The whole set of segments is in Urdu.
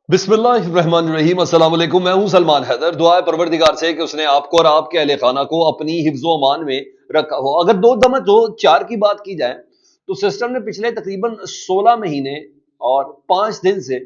بسم اللہ الرحمن الرحیم، السلام علیکم۔ میں ہوں سلمان حیدر۔ دعا ہے پروردگار سے کہ اس نے آپ کو اور آپ کے اہل خانہ کو اپنی حفظ و امان میں رکھا ہو۔ اگر دو چار کی بات کی جائے تو سسٹم نے پچھلے تقریباً 16 مہینے اور 5 دن سے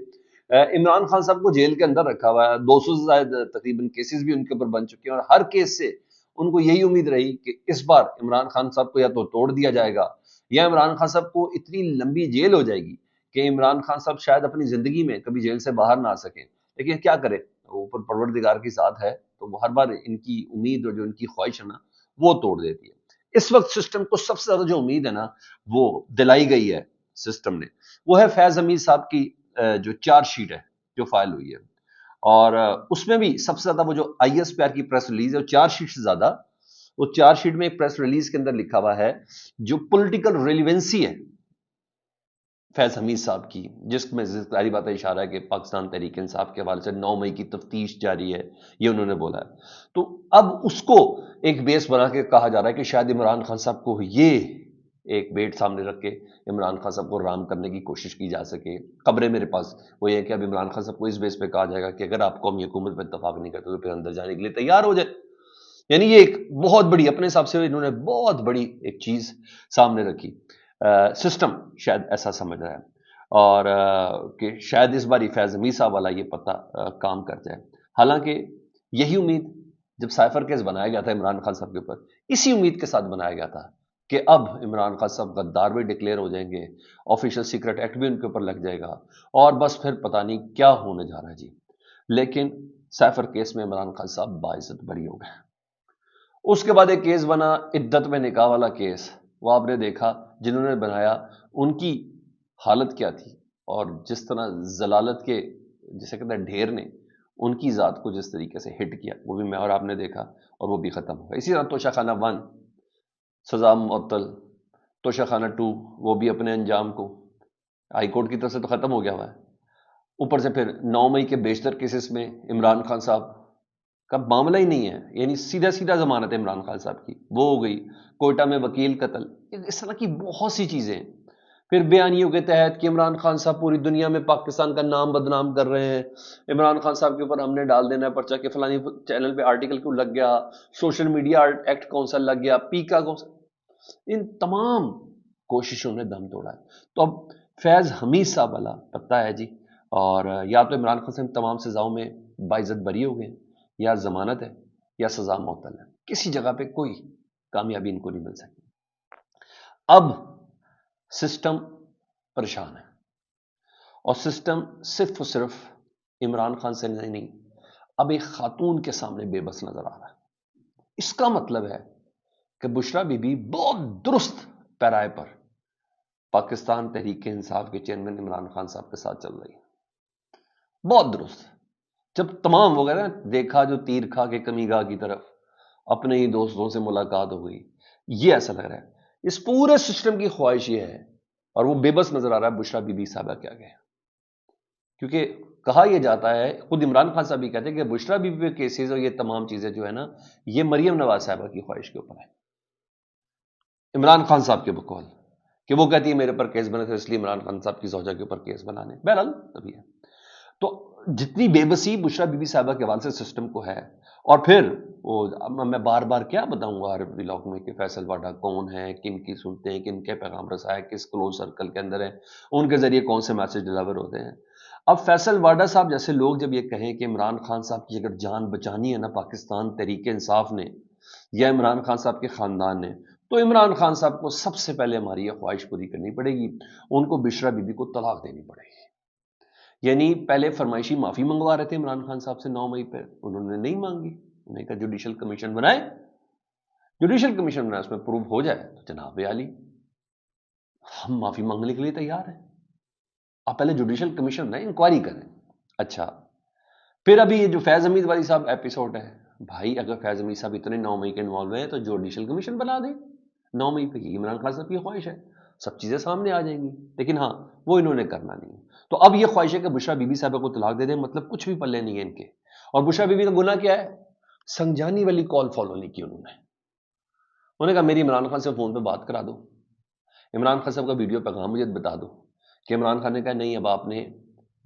عمران خان صاحب کو جیل کے اندر رکھا ہوا ہے۔ 200 سے زائد تقریباً کیسز بھی ان کے اوپر بن چکے ہیں، اور ہر کیس سے ان کو یہی امید رہی کہ اس بار عمران خان صاحب کو یا تو توڑ دیا جائے گا، یا عمران خان صاحب کو اتنی لمبی جیل ہو جائے گی کہ عمران خان صاحب شاید اپنی زندگی میں کبھی جیل سے باہر نہ آ سکیں۔ لیکن کیا کرے، اوپر پروردگار کی ذات ہے، تو وہ ہر بار ان کی امید اور جو ان کی خواہش ہے نا وہ توڑ دیتی ہے۔ اس وقت سسٹم کو سب سے زیادہ جو امید ہے نا وہ دلائی گئی ہے سسٹم نے، وہ ہے فیض حمید صاحب کی جو چارج شیٹ ہے جو فائل ہوئی ہے، اور اس میں بھی سب سے زیادہ وہ جو آئی ایس پی آر کی پریس ریلیز ہے، وہ چارج شیٹ سے زیادہ، وہ چارج شیٹ میں ایک پریس ریلیز کے اندر لکھا ہوا ہے جو پولیٹیکل ریلیونسی ہے فیض حمید صاحب کی، جس میں ظاہری بات ہے اشارہ ہے کہ پاکستان تحریک انصاف کے حوالے سے 9 مئی کی تفتیش جاری ہے، یہ انہوں نے بولا ہے۔ تو اب اس کو ایک بیس بنا کے کہا جا رہا ہے کہ شاید عمران خان صاحب کو یہ ایک بیٹ سامنے رکھ کے عمران خان صاحب کو رام کرنے کی کوشش کی جا سکے۔ خبریں میرے پاس وہ یہ کہ اب عمران خان صاحب کو اس بیس پہ کہا جائے گا کہ اگر آپ قومی حکومت پہ اتفاق نہیں کرتے تو پھر اندر جانے کے لیے تیار ہو جائے۔ یعنی یہ ایک بہت بڑی، اپنے حساب سے انہوں نے بہت بڑی ایک چیز سامنے رکھی۔ سسٹم شاید ایسا سمجھ رہا ہے، اور کہ شاید اس بار فیض حمید صاحب والا یہ پتہ کام کر جائے۔ حالانکہ یہی امید جب سائفر کیس بنایا گیا تھا عمران خان صاحب کے اوپر، اسی امید کے ساتھ بنایا گیا تھا کہ اب عمران خان صاحب غدار بھی ڈکلیئر ہو جائیں گے، آفیشل سیکرٹ ایکٹ بھی ان کے اوپر لگ جائے گا، اور بس پھر پتہ نہیں کیا ہونے جا رہا ہے جی۔ لیکن سائفر کیس میں عمران خان صاحب باعزت بری ہو گئے۔ اس کے بعد ایک کیس بنا عدت میں نکاح والا کیس، وہ آپ نے دیکھا جنہوں نے بنایا ان کی حالت کیا تھی، اور جس طرح ضلالت کے جسے کہتے ہیں ڈھیر نے ان کی ذات کو جس طریقے سے ہٹ کیا، وہ بھی میں اور آپ نے دیکھا، اور وہ بھی ختم ہو گیا۔ اسی طرح توشہ خانہ 1 سزا معطل، توشہ خانہ 2 وہ بھی اپنے انجام کو ہائی کورٹ کی طرف سے تو ختم ہو گیا ہوا ہے۔ اوپر سے پھر 9 مئی کے بیشتر کیسز میں عمران خان صاحب کا معاملہ ہی نہیں ہے، یعنی سیدھا سیدھا ضمانت ہے عمران خان صاحب کی، وہ ہو گئی۔ کوئٹہ میں وکیل قتل، اس طرح کی بہت سی چیزیں ہیں۔ پھر بیانیوں کے تحت کہ عمران خان صاحب پوری دنیا میں پاکستان کا نام بدنام کر رہے ہیں، عمران خان صاحب کے اوپر ہم نے ڈال دینا ہے پرچہ کہ فلانی چینل پہ آرٹیکل کیوں لگ گیا، سوشل میڈیا ایکٹ کون سا لگ گیا، پیکا کون سا، ان تمام کوششوں نے دم توڑا ہے۔ تو اب فیض حمید صاحب والا پتہ ہے جی، اور یا تو عمران خان صاحب تمام سزاؤں میں باعزت بری ہو گئے، یا ضمانت ہے، یا سزا معطل ہے، کسی جگہ پہ کوئی کامیابی ان کو نہیں مل سکتی۔ اب سسٹم پریشان ہے، اور سسٹم صرف اور صرف عمران خان سے نہیں، اب ایک خاتون کے سامنے بے بس نظر آ رہا ہے۔ اس کا مطلب ہے کہ بشریٰ بی بی بہت درست پیرائے پر پاکستان تحریک انصاف کے چیئرمین عمران خان صاحب کے ساتھ چل رہی ہے، بہت درست۔ جب تمام وہ کہتے ہیں دیکھا جو تیر کھا کے کمی گاہ کی طرف، اپنے ہی دوستوں سے ملاقات ہو گئی، یہ ایسا لگ رہا ہے۔ اس پورے سسٹم کی خواہش یہ ہے، اور وہ بے بس نظر آ رہا ہے بشریٰ بی بی صاحبہ کے آگے، کیونکہ کہا یہ جاتا ہے، خود عمران خان صاحب بھی کہتے ہیں کہ بشریٰ بی بی کے کیسز اور یہ تمام چیزیں جو ہے نا، یہ مریم نواز صاحبہ کی خواہش کے اوپر ہے، عمران خان صاحب کے بقول، کہ وہ کہتی ہے میرے پر کیس بنے تھے اس لیے عمران خان صاحب کی زوجہ کے اوپر کیس بنانے۔ بہرحال تبھی ہے۔ تو جتنی بے بسی بشریٰ بی بی صاحبہ کے حوالے سے سسٹم کو ہے، اور پھر وہ میں بار بار کیا بتاؤں گا ہر ولاگ میں کہ فیصل واڈا کون ہے، کن کی سنتے ہیں، کن کے پیغام رسایا، کس کلوز سرکل کے اندر ہیں، ان کے ذریعے کون سے میسج ڈلیور ہوتے ہیں۔ اب فیصل واڈا صاحب جیسے لوگ جب یہ کہیں کہ عمران خان صاحب کی اگر جان بچانی ہے نا پاکستان تحریک انصاف نے یا عمران خان صاحب کے خاندان نے، تو عمران خان صاحب کو سب سے پہلے ہماری یہ خواہش پوری کرنی پڑے گی، ان کو بشریٰ بی بی کو طلاق دینی پڑے گی۔ یعنی پہلے فرمائشی معافی منگوا رہے تھے عمران خان صاحب سے 9 مئی پہ، انہوں نے نہیں مانگی، انہوں نے کہا جوڈیشل کمیشن بنائے، جوڈیشل کمیشن بنائے، اس میں پروف ہو جائے تو جناب عالی ہم معافی مانگنے کے لیے تیار ہیں، آپ پہلے جوڈیشل کمیشن بنائیں، انکوائری کریں۔ اچھا، پھر ابھی یہ جو فیض حمید والی صاحب ایپیسوڈ ہے، بھائی اگر فیض حمید صاحب اتنے 9 مئی کے انوالو ہیں تو جوڈیشل کمیشن بنا دیں 9 مئی پہ، یہ عمران خان صاحب کی خواہش ہے، سب چیزیں سامنے آ جائیں گی، لیکن ہاں وہ انہوں نے کرنا نہیں ہے۔ تو اب یہ خواہش ہے کہ بشریٰ بی بی صاحبہ کو طلاق دے دیں، مطلب کچھ بھی پلے نہیں ہے ان کے۔ اور بشریٰ بی بی کا گناہ کیا ہے؟ سنجانی والی کال فالو نہیں کی انہوں نے کہا میری عمران خان سے فون پہ بات کرا دو، عمران خان صاحب کا ویڈیو پیغام مجھے بتا دو، کہ عمران خان نے کہا نہیں اب آپ نے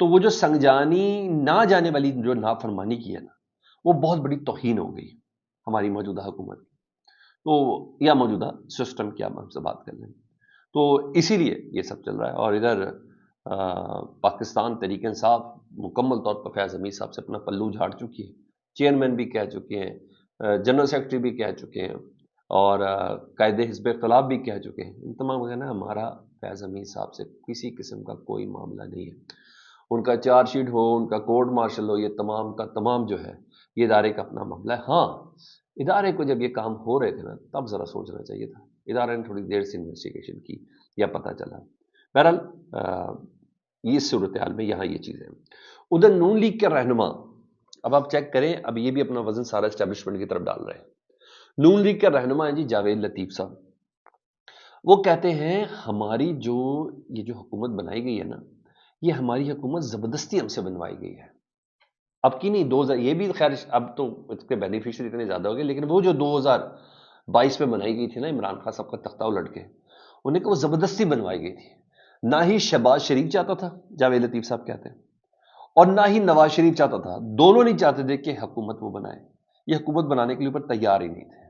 تو وہ جو سنجانی نہ جانے والی جو نافرمانی کی ہے نا, وہ بہت بڑی توہین ہو گئی ہماری موجودہ حکومت کی. تو یا موجودہ سسٹم کی آپ ہم سے بات کر لیں. تو اسی لیے یہ سب چل رہا ہے. اور ادھر پاکستان تحریک انصاف مکمل طور پر فیاض حمید صاحب سے اپنا پلو جھاڑ چکی ہے. چیئرمین بھی کہہ چکے ہیں, جنرل سیکرٹری بھی کہہ چکے ہیں, اور قائد حزب اختلاف بھی کہہ چکے ہیں. ان تمام کہنا ہمارا فیاض حمید صاحب سے کسی قسم کا کوئی معاملہ نہیں ہے. ان کا چارج شیٹ ہو, ان کا کورٹ مارشل ہو, یہ تمام کا تمام جو ہے یہ ادارے کا اپنا معاملہ ہے. ہاں, ادارے کو جب یہ کام ہو رہے تھے نا, تب ذرا سوچنا چاہیے تھا. ادارے نے تھوڑی دیر سے انویسٹیگیشن کی یا پتہ چلا. بہرحال یہ صورتحال میں یہاں یہ چیزیں ہیں. ادھر نون لیگ کے رہنما, اب آپ چیک کریں, اب یہ بھی اپنا وزن سارا اسٹیبلشمنٹ کی طرف ڈال رہے ہیں. نون لیگ کے رہنما ہیں جی جاوید لطیف صاحب. وہ کہتے ہیں ہماری یہ جو حکومت بنائی گئی ہے نا, یہ ہماری حکومت زبردستی ہم سے بنوائی گئی ہے. اب کی نہیں, 2000 یہ بھی خیر اب تو اس کے بینیفیشری اتنے زیادہ ہو گئے, لیکن وہ جو 2022 میں بنائی گئی تھی نا عمران خان صاحب کا تختہ الٹ کے, انہیں کہ وہ زبردستی بنوائی گئی تھی. نہ ہی شہباز شریف چاہتا تھا, جاوید لطیف صاحب کہتے ہیں, اور نہ ہی نواز شریف چاہتا تھا. دونوں نہیں چاہتے تھے کہ حکومت وہ بنائے. یہ حکومت بنانے کے لیے اوپر تیار ہی نہیں تھے,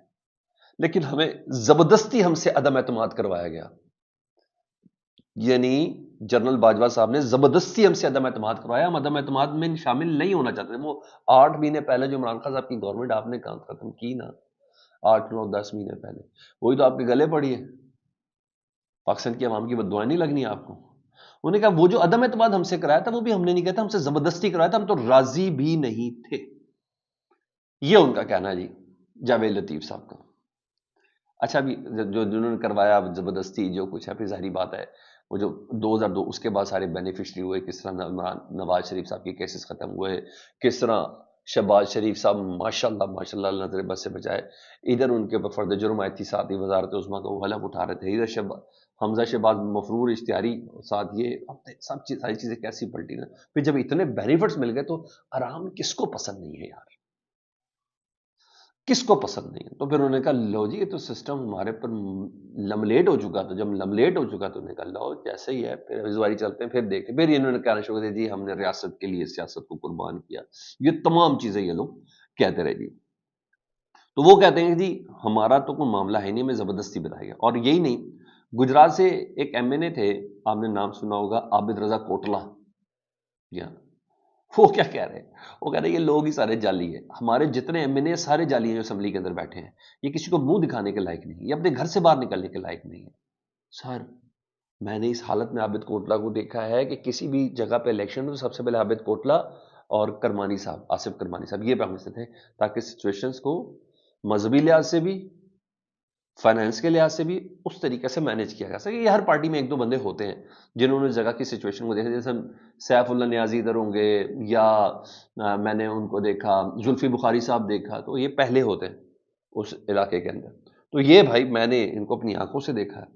لیکن ہمیں زبردستی ہم سے عدم اعتماد کروایا گیا. یعنی جنرل باجوہ صاحب نے زبردستی ہم سے عدم اعتماد کروایا. ہم عدم اعتماد میں شامل نہیں ہونا چاہتے. وہ 8 مہینے پہلے جو عمران خان صاحب کی گورنمنٹ آپ نے کام ختم کی نا, 8 9 10 مہینے پہلے, وہی تو آپ کے گلے پڑی ہے. پاکستان کی عوام کی بددعائیں نہیں لگنی آپ کو. انہوں نے کہا وہ جو عدم اعتماد ہم سے کرایا تھا وہ بھی ہم نے نہیں کہا تھا, ہم سے زبردستی کرایا تھا, ہم تو راضی بھی نہیں تھے. یہ ان کا کہنا ہے جی جاوید لطیف صاحب کا. اچھا, ابھی جو جنہوں نے کروایا زبردستی جو کچھ ہے, پھر ظاہری بات ہے وہ جو 2002 اس کے بعد سارے بینیفیشری ہوئے, کس طرح نواز شریف صاحب کے کیسز ختم ہوئے, کس طرح شہباز شریف صاحب ماشاءاللہ نظر بس سے بچائے. ادھر ان کے اوپر فرد جرم احتسابی وزارت عظمیٰ کا وہ حلف اٹھا رہے تھے. ادھر حمزہ شہباز مفرور اشتہاری ساتھ, یہ ساری چیزیں کیسی پلٹی نا. پھر جب اتنے بینیفٹس مل گئے تو آرام کس کو پسند نہیں ہے یار, کس کو پسند نہیں ہے. تو پھر انہوں نے کہا لو جی, یہ تو سسٹم ہمارے پر لملیٹ ہو چکا. تو جب لملیٹ ہو چکا تو انہوں نے کہا لو جیسے ہی ہے, پھر ازواری چلتے ہیں, پھر دیکھیں. پھر انہوں نے کہنا شروع کر دیا جی ہم نے ریاست کے لیے سیاست کو قربان کیا. یہ تمام چیزیں یہ لوگ کہتے رہے جی. تو وہ کہتے ہیں کہ جی ہمارا تو کوئی معاملہ ہے نہیں, ہمیں زبردستی بتایا گیا. اور یہی نہیں, گجرات سے ایک ایم این اے تھے, آپ نے نام سنا ہوگا, عابد رضا کوٹلا. وہ کیا کہہ رہے ہیں, وہ کہہ رہے ہیں یہ لوگ ہی سارے جعلی ہیں, ہمارے جتنے ایم این اے سارے جعلی ہیں جو اسمبلی کے اندر بیٹھے ہیں, یہ کسی کو منہ دکھانے کے لائق نہیں, یہ اپنے گھر سے باہر نکلنے کے لائق نہیں ہے. سر میں نے اس حالت میں عابد کوٹلا کو دیکھا ہے کہ کسی بھی جگہ پہ الیکشن ہو تو سب سے پہلے عابد کوٹلا اور کرمانی صاحب, آصف کرمانی صاحب, یہ پہنچتے تھے تاکہ سچویشنز کو مذہبی لحاظ سے بھی, فائنینس کے لحاظ سے بھی اس طریقے سے مینیج کیا جا سکے. یہ ہر پارٹی میں 1 2 بندے ہوتے ہیں جنہوں نے جگہ کی سچویشن کو دیکھا, جیسے سیف اللہ نیازی ادھر ہوں گے, یا میں نے ان کو دیکھا زلفی بخاری صاحب دیکھا, تو یہ پہلے ہوتے ہیں اس علاقے کے اندر. تو یہ بھائی میں نے ان کو اپنی آنکھوں سے دیکھا ہے.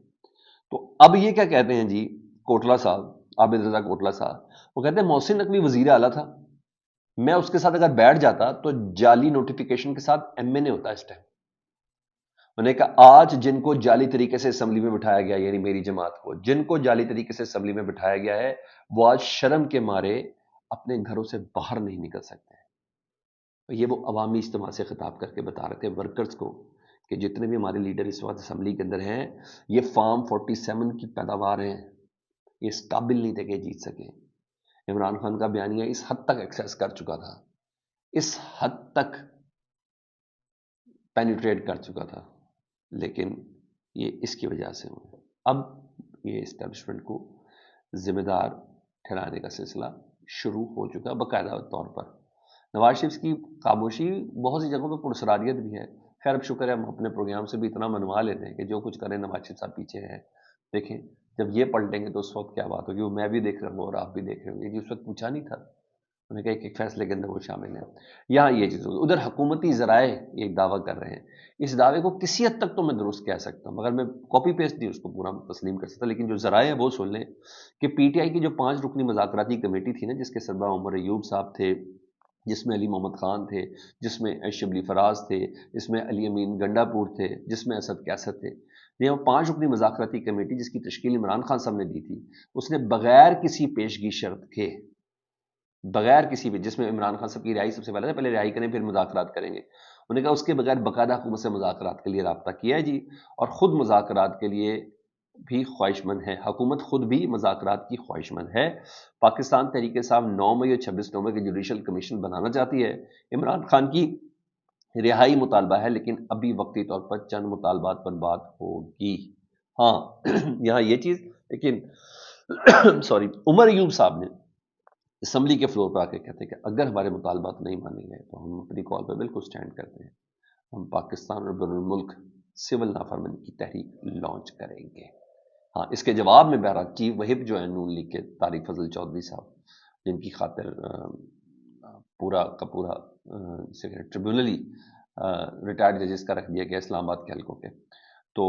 تو اب یہ کیا کہتے ہیں جی کوٹلا صاحب, عابد رضا کوٹلا صاحب, وہ کہتے ہیں محسن نقوی وزیر اعلیٰ تھا, میں اس کے ساتھ اگر بیٹھ جاتا تو جعلی نوٹیفیکیشن کے ساتھ ایم این اے ہوتا اس ٹائم. میں نے کہا آج جن کو جعلی طریقے سے اسمبلی میں بٹھایا گیا, یعنی میری جماعت کو جن کو جعلی طریقے سے اسمبلی میں بٹھایا گیا ہے, وہ آج شرم کے مارے اپنے گھروں سے باہر نہیں نکل سکتے ہیں. یہ وہ عوامی اجتماع سے خطاب کر کے بتا رہے تھے ورکرز کو کہ جتنے بھی ہمارے لیڈر اس وقت اسمبلی کے اندر ہیں, یہ فارم 47 کی پیداوار ہیں, یہ اس قابل نہیں تھے کہ جیت سکیں. عمران خان کا بیانیہ اس حد تک ایکسیس کر چکا تھا, اس حد تک پینیٹریٹ کر چکا تھا, لیکن یہ اس کی وجہ سے ہوئے. اب یہ اسٹیبلشمنٹ کو ذمہ دار ٹھہرانے کا سلسلہ شروع ہو چکا باقاعدہ طور پر. نواز شریف کی خاموشی بہت سی جگہوں پہ پرسراریت بھی ہے. خیر اب شکر ہے ہم اپنے پروگرام سے بھی اتنا منوا لیتے ہیں کہ جو کچھ کریں نواز شریف صاحب پیچھے ہیں. دیکھیں جب یہ پلٹیں گے تو اس وقت کیا بات ہوگی, وہ میں بھی دیکھ رہا ہوں اور آپ بھی دیکھ رہے ہوں گے. اس وقت پوچھا نہیں تھا, انہوں نے کہا ایک فیصلے کے اندر وہ شامل ہیں. یہاں یہ چیز ہوگی. ادھر حکومتی ذرائع ایک دعویٰ کر رہے ہیں, اس دعوے کو کسی حد تک تو میں درست کہہ سکتا ہوں, مگر میں کاپی پیسٹ نہیں اس کو پورا تسلیم کر سکتا. لیکن جو ذرائع ہے وہ سن لیں کہ پی ٹی آئی کی جو 5 رکنی مذاکراتی کمیٹی تھی نا, جس کے سربراہ عمر ایوب صاحب تھے, جس میں علی محمد خان تھے, جس میں شبلی فراز تھے, جس میں علی امین گنڈا پور تھے, جس میں اسد کیسر تھے, یہ 5 رکنی مذاکراتی کمیٹی جس کی تشکیل عمران خان صاحب نے دی تھی، اس نے بغیر کسی پیشگی شرط کے، بغیر کسی بھی، جس میں عمران خان صاحب کی رہائی سب سے پہلے رہائی کریں پھر مذاکرات کریں گے، انہوں نے کہا اس کے بغیر باقاعدہ حکومت سے مذاکرات کے لیے رابطہ کیا ہے جی، اور خود مذاکرات کے لیے بھی خواہش مند ہے، حکومت خود بھی مذاکرات کی خواہش مند ہے۔ پاکستان تحریک انصاف 9 مئی اور 26 نومبر کی جوڈیشل کمیشن بنانا چاہتی ہے، عمران خان کی رہائی مطالبہ ہے، لیکن ابھی وقتی طور پر چند مطالبات پر بات ہوگی۔ ہاں یہاں یہ چیز، لیکن سوری، عمر ایوب صاحب نے اسمبلی کے فلور پر آ کے کہتے ہیں کہ اگر ہمارے مطالبات نہیں مانے گئے تو ہم اپنی کال پہ بالکل سٹینڈ کرتے ہیں، ہم پاکستان اور بین الملک سول نافرمانی کی تحریک لانچ کریں گے۔ ہاں اس کے جواب میں بہرحال چیف وہب جو ہے نون لیگ کے طارق فضل چودھری صاحب، جن کی خاطر پورا کا پورا ٹریبیونلی ریٹائرڈ ججز کا رکھ دیا گیا اسلام آباد کے حلقوں کے، تو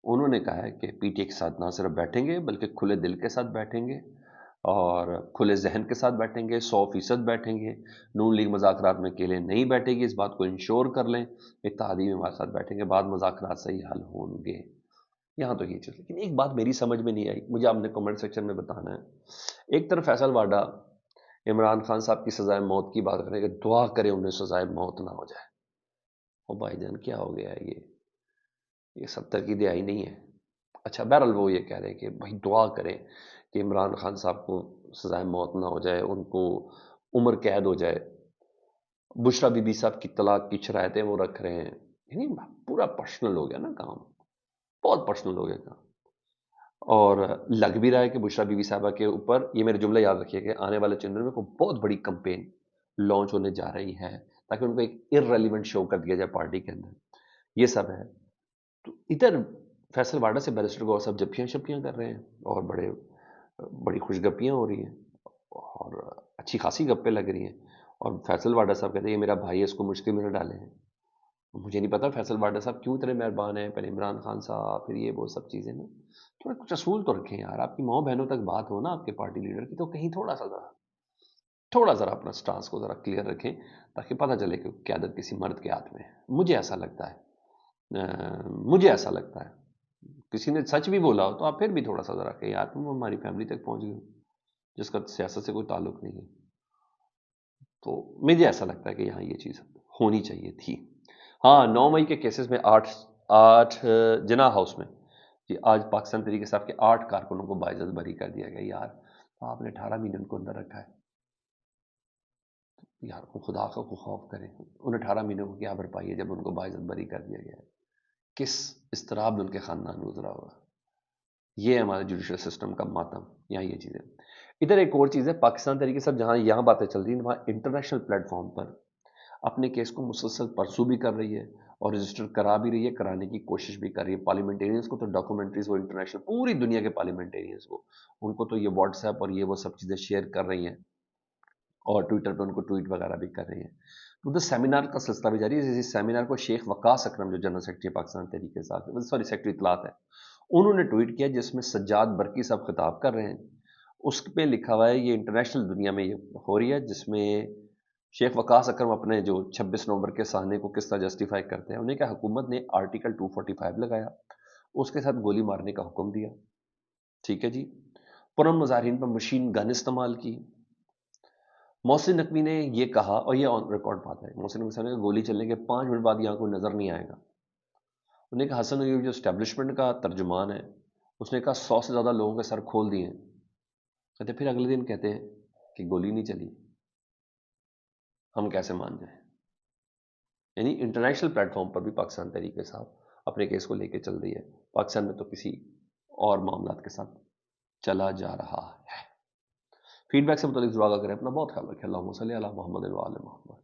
انہوں نے کہا ہے کہ پی ٹی اے کے ساتھ نہ صرف بیٹھیں گے بلکہ کھلے دل کے ساتھ بیٹھیں گے اور کھلے ذہن کے ساتھ بیٹھیں گے، 100% بیٹھیں گے، نون لیگ مذاکرات میں اکیلے نہیں بیٹھے گی، اس بات کو انشور کر لیں، اتحادی میں ہمارے ساتھ بیٹھیں گے، بعد مذاکرات سے ہی حل ہوں گے۔ یہاں تو یہ چیز، لیکن ایک بات میری سمجھ میں نہیں آئی، مجھے آپ نے کمنٹ سیکشن میں بتانا ہے۔ ایک طرف فیصل واڈا عمران خان صاحب کی سزائے موت کی بات کریں کہ دعا کرے انہیں سزائے موت نہ ہو جائے، او بھائی جان کیا ہو گیا ہے یہ 70 کی دہائی نہیں ہے۔ اچھا بہرحال وہ یہ کہہ رہے ہیں کہ بھائی دعا کریں کہ عمران خان صاحب کو سزائے موت نہ ہو جائے، ان کو عمر قید ہو جائے۔ بشرا بی بی صاحب کی طلاق کی شرائطیں وہ رکھ رہے ہیں، یعنی پورا پرسنل ہو گیا نا کام، بہت پرسنل ہو گیا کام، اور لگ بھی رہا ہے کہ بشرا بی بی صاحبہ کے اوپر، یہ میرے جملے یاد رکھیے کہ آنے والے چندر میں کوئی بہت بڑی کمپین لانچ ہونے جا رہی ہے تاکہ ان کو ایک ارریلیونٹ شو کر دیا جائے پارٹی کے اندر، یہ سب ہے۔ تو ادھر فیصل واڈا سے بیرسٹر گور صاحب جپیاں شپیاں کر رہے ہیں اور بڑی خوش گپیاں ہو رہی ہیں اور اچھی خاصی گپیں لگ رہی ہیں، اور فیصل واڈا صاحب کہتے ہیں یہ میرا بھائی ہے، اس کو مشکل میں نہ ڈالیں۔ مجھے نہیں پتا فیصل واڈا صاحب کیوں اتنے مہربان ہیں، پہلے عمران خان صاحب پھر یہ وہ سب چیزیں نا، تھوڑا کچھ اصول تو رکھیں یار، آپ کی ماؤں بہنوں تک بات ہو نا آپ کے پارٹی لیڈر کی، تو کہیں تھوڑا ذرا اپنا سٹانس کو ذرا کلیئر رکھیں تاکہ پتہ چلے کہ قیادت کسی مرد کے ہاتھ میں ہے۔ مجھے ایسا لگتا ہے کسی نے سچ بھی بولا ہو تو آپ پھر بھی تھوڑا سا ذرا کہ یار تم ہماری فیملی تک پہنچ گئے جس کا سیاست سے کوئی تعلق نہیں ہے، تو مجھے ایسا لگتا ہے کہ یہاں یہ چیز ہونی چاہیے تھی۔ ہاں 9 مئی کے کیسز میں 8 جناح ہاؤس میں جی آج پاکستان تحریک انصاف کے 8 کارکنوں کو باعزت بری کر دیا گیا۔ یار آپ نے 18 مہینے ان کو اندر رکھا ہے، یار خدا کا خوف کریں، ان 18 مہینوں کو کیا بھرپائی ہے جب ان کو باعزت بری کر دیا گیا ہے، کس اضطراب میں ان کے خاندان گزرا ہوگا۔ یہ ہمارے جوڈیشل سسٹم کا ماتم، یہاں یہ چیزیں۔ ادھر ایک اور چیز ہے، پاکستان تحریک انصاف جہاں یہاں باتیں چل رہی ہیں وہاں انٹرنیشنل پلیٹ فارم پر اپنے کیس کو مسلسل پرسو بھی کر رہی ہے اور رجسٹر کرا بھی رہی ہے، کرانے کی کوشش بھی کر رہی ہے۔ پارلیمنٹیرینز کو تو ڈاکومنٹریز وہ انٹرنیشنل پوری دنیا کے پارلیمنٹیرینز کو، ان کو تو یہ واٹس ایپ اور یہ وہ سب چیزیں شیئر کر رہی ہیں اور ٹویٹر پہ ان کو ٹویٹ وغیرہ بھی کر رہی ہیں۔ تو ادھر سیمینار کا سلسلہ بھی جاری ہے۔ اس سیمینار کو شیخ وقاص اکرم جو general secretary Pakistan Tehreek Insaf secretary اطلاعات ہے، انہوں نے ٹویٹ کیا جس میں سجاد برقی صاحب خطاب کر رہے ہیں، اس پہ لکھا ہوا ہے یہ انٹرنیشنل دنیا میں یہ ہو رہی ہے، جس میں شیخ وقاص اکرم اپنے جو 26 نومبر کے سہنے کو کس طرح جسٹیفائی کرتے ہیں۔ انہیں کہا حکومت نے آرٹیکل 245 لگایا، اس کے ساتھ گولی مارنے کا حکم دیا، ٹھیک ہے جی، پرامن مظاہرین پر مشین گن استعمال کی۔ محسن نقوی نے یہ کہا، اور یہ آن ریکارڈ بات ہے، محسن نقوی صاحب نے گولی چلنے کے 5 منٹ بعد یہاں کوئی نظر نہیں آئے گا۔ انہوں نے کہا حسن ایوب جو اسٹیبلشمنٹ کا ترجمان ہے، اس نے کہا 100 سے زیادہ لوگوں کے سر کھول دیے ہیں، کہتے پھر اگلے دن کہتے ہیں کہ گولی نہیں چلی، ہم کیسے مان جائیں؟ یعنی انٹرنیشنل پلیٹ فارم پر بھی پاکستان تحریک انصاف اپنے کیس کو لے کے چل رہی ہے، پاکستان میں تو کسی اور معاملات کے ساتھ چلا جا رہا ہے۔ فیڈ بیک سے متعلق ضرور آگاہ کریں، اپنا بہت خیال رکھیں۔ اللہم صلی علی محمد و آل محمد۔